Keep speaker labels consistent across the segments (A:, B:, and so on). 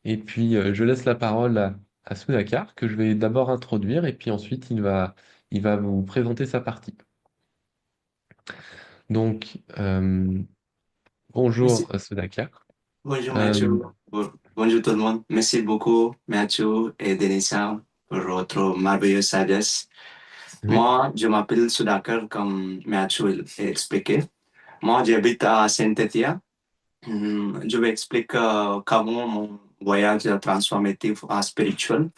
A: Et puis, je laisse la parole à Sudhakar, que je vais d'abord introduire, et puis ensuite, il va vous présenter sa partie. Donc, bonjour
B: Merci.
A: Sudhakar.
B: Bonjour Mathieu.
A: Euh,
B: Bonjour tout le monde. Merci beaucoup Mathieu et Denisa pour votre merveilleuse sagesse.
A: oui,
B: Moi, je m'appelle Sudhakar comme Mathieu l'a expliqué. Moi, j'habite à Saint-Étienne. Je vais expliquer comment mon voyage transformatif à spirituel.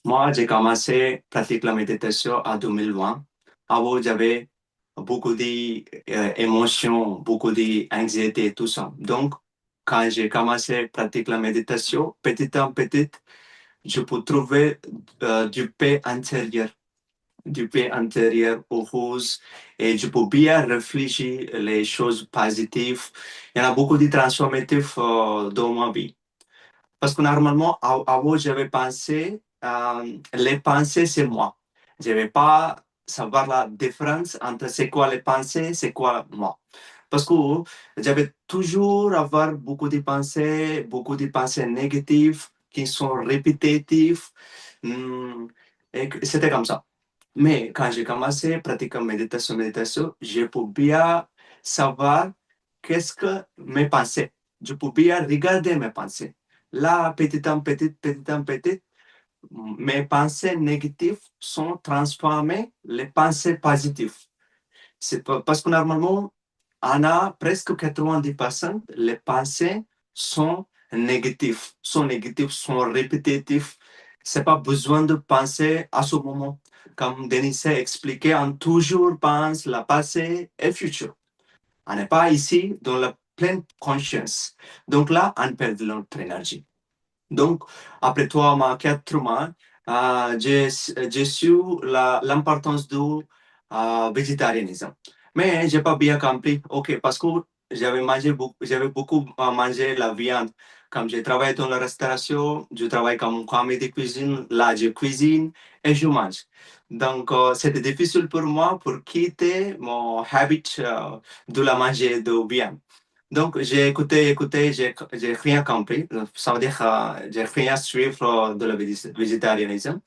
B: Moi, j'ai commencé à pratiquer la méditation en 2020. Avant, j'avais beaucoup d'émotions, beaucoup d'anxiété et tout ça. Donc, quand j'ai commencé à pratiquer la méditation, petit à petit, je peux trouver du paix intérieur aux roses et je peux bien réfléchir les choses positives. Il y en a beaucoup de transformatifs dans ma vie. Parce que normalement, avant, j'avais pensé, les pensées, c'est moi. Je ne vais pas savoir la différence entre c'est quoi les pensées, c'est quoi moi. Parce que j'avais toujours avoir beaucoup de pensées négatives qui sont répétitives. hum, et c'était comme ça. Mais quand j'ai commencé à pratiquer méditation, je peux bien savoir qu'est-ce que mes pensées. Je peux bien regarder mes pensées. Là, petit à petit, mes pensées négatives sont transformées en pensées positives. C'est parce que normalement, on a presque 90%, les pensées sont négatives, sont répétitives. C'est pas besoin de penser à ce moment. Comme Denis a expliqué, on toujours pense le passé et le futur. On n'est pas ici dans la pleine conscience. Donc là, on perd notre énergie. Donc, après 3 mois, 4 mois, j'ai su l'importance du végétarianisme. Mais je n'ai pas bien compris, OK, parce que j'avais beaucoup mangé la viande. Comme je travaille dans la restauration, je travaille comme commis de cuisine, là je cuisine et je mange. Donc, c'était difficile pour moi pour quitter mon habit de la manger de viande. Donc, j'ai écouté, j'ai rien compris. Ça veut dire que j'ai rien suivre de le végétarianisme.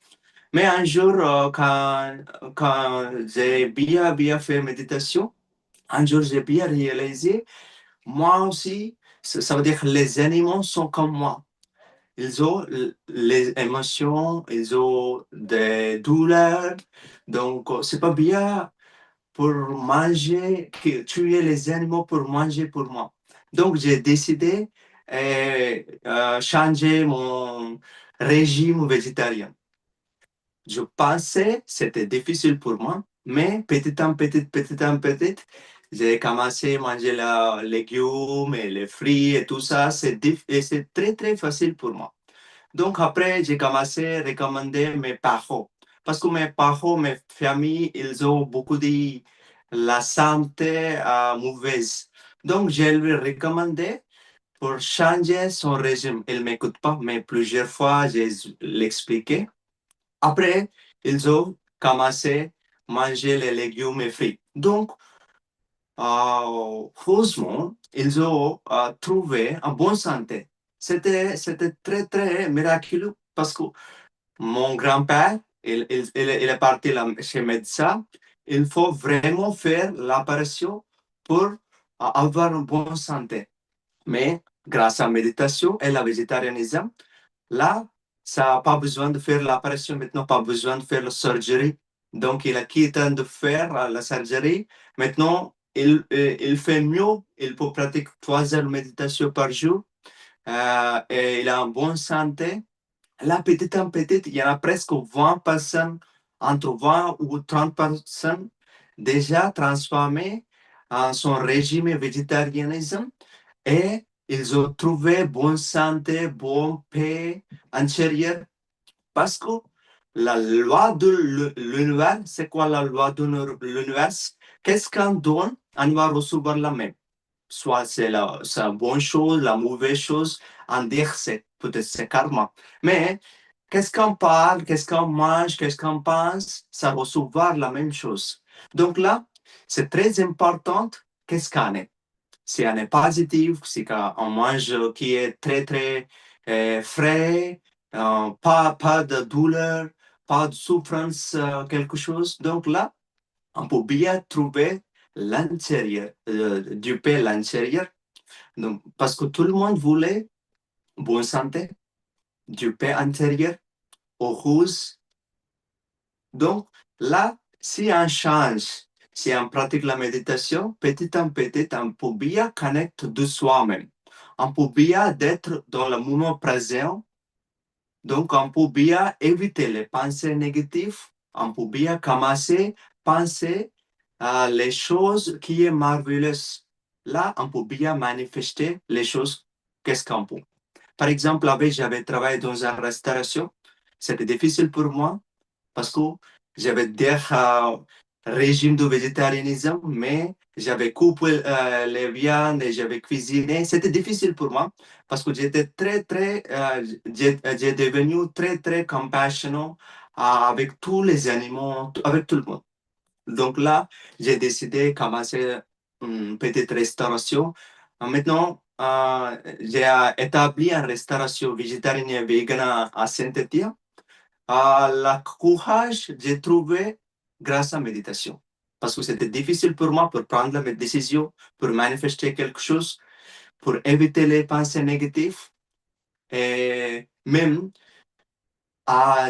B: Mais un jour, quand j'ai bien fait méditation, un jour, j'ai bien réalisé, moi aussi, ça veut dire que les animaux sont comme moi. Ils ont les émotions, ils ont des douleurs. Donc, c'est pas bien pour manger, tuer les animaux pour manger pour moi. Donc, j'ai décidé de changer mon régime végétarien. Je pensais que c'était difficile pour moi, mais petit à petit, j'ai commencé à manger les légumes et les fruits et tout ça. Et c'est très, très facile pour moi. Donc après, j'ai commencé à recommander mes parents. Parce que mes parents, mes familles, ils ont beaucoup de la santé mauvaise. Donc, je lui ai recommandé pour changer son régime. Il ne m'écoute pas, mais plusieurs fois, j'ai l'expliqué. Après, ils ont commencé à manger les légumes et fruits. Donc, heureusement, ils ont trouvé une bonne santé. C'était très, très miraculeux parce que mon grand-père, il est parti chez le médecin. Il faut vraiment faire l'opération pour avoir une bonne santé. Mais grâce à la méditation et la végétarianisme, là, ça n'a pas besoin de faire l'opération maintenant, pas besoin de faire la surgery. Donc, il a quitté de faire la surgery. Maintenant, il fait mieux. Il peut pratiquer 3 heures de méditation par jour. Et il a une bonne santé. Là, petit à petit, il y en a presque 20 personnes, entre 20 ou 30 personnes déjà transformées en son régime végétarianisme et ils ont trouvé bonne santé, bonne paix intérieure parce que la loi de l'univers, c'est quoi la loi de l'univers? Qu'est-ce qu'on donne, on va recevoir la même. Soit c'est la bonne chose, la mauvaise chose, en dire c'est peut-être c'est karma. Mais qu'est-ce qu'on parle, qu'est-ce qu'on mange, qu'est-ce qu'on pense, ça recevoir la même chose. Donc là, c'est très important qu'est-ce qu'on est. Si on est positif, si on mange qui est très, très frais, pas de douleur, pas de souffrance, quelque chose. Donc là, on peut bien trouver l'intérieur, du paix, l'intérieur. Donc, parce que tout le monde voulait bonne santé, du paix intérieur, heureuse. Donc là, si on change, si on pratique la méditation, petit à petit, on peut bien connecter de soi-même. On peut bien être dans le moment présent. Donc, on peut bien éviter les pensées négatives. On peut bien commencer à penser à les choses qui sont merveilleuses. Là, on peut bien manifester les choses. Qu'est-ce qu'on peut? Par exemple, avec, j'avais travaillé dans une restauration. C'était difficile pour moi parce que j'avais déjà régime de végétarianisme, mais j'avais coupé les viandes et j'avais cuisiné. C'était difficile pour moi parce que j'étais j'ai devenu très compassionate avec tous les animaux, avec tout le monde. Donc là, j'ai décidé de commencer une petite restauration. Maintenant, j'ai établi une restauration végétarienne et vegan à Saint-Étienne. Le courage, j'ai trouvé grâce à la méditation. Parce que c'était difficile pour moi pour prendre mes décisions, pour manifester quelque chose, pour éviter les pensées négatives. Et même,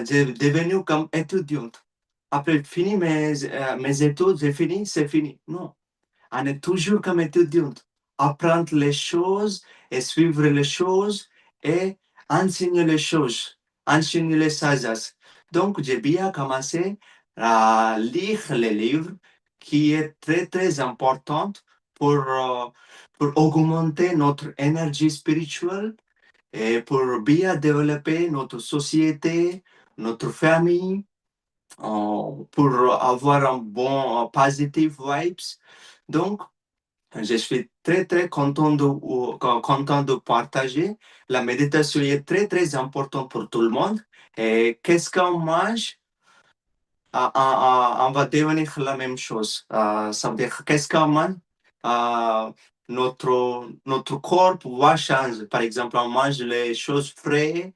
B: j'ai devenu comme étudiante. Après fini mes études, j'ai fini, c'est fini. Non, on est toujours comme étudiante. Apprendre les choses et suivre les choses et enseigner les choses, enseigner les sagesses. Donc, j'ai bien commencé à lire les livres qui est très important pour augmenter notre énergie spirituelle et pour bien développer notre société, notre famille, pour avoir un bon positive vibes. Donc, je suis très content de partager. La méditation est très importante pour tout le monde. Et qu'est-ce qu'on mange? On va devenir la même chose. Ça veut dire qu'est-ce qu'on mange? Ah, notre corps va changer. Par exemple, on mange les choses frais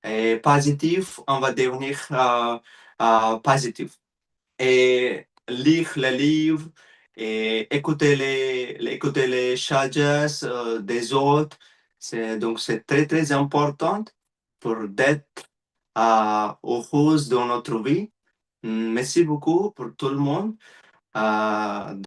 B: et positives, on va devenir positif. Et lire les livres et écouter les charges des autres. Donc, c'est très important pour d'être heureux dans notre vie. Merci beaucoup pour tout le monde.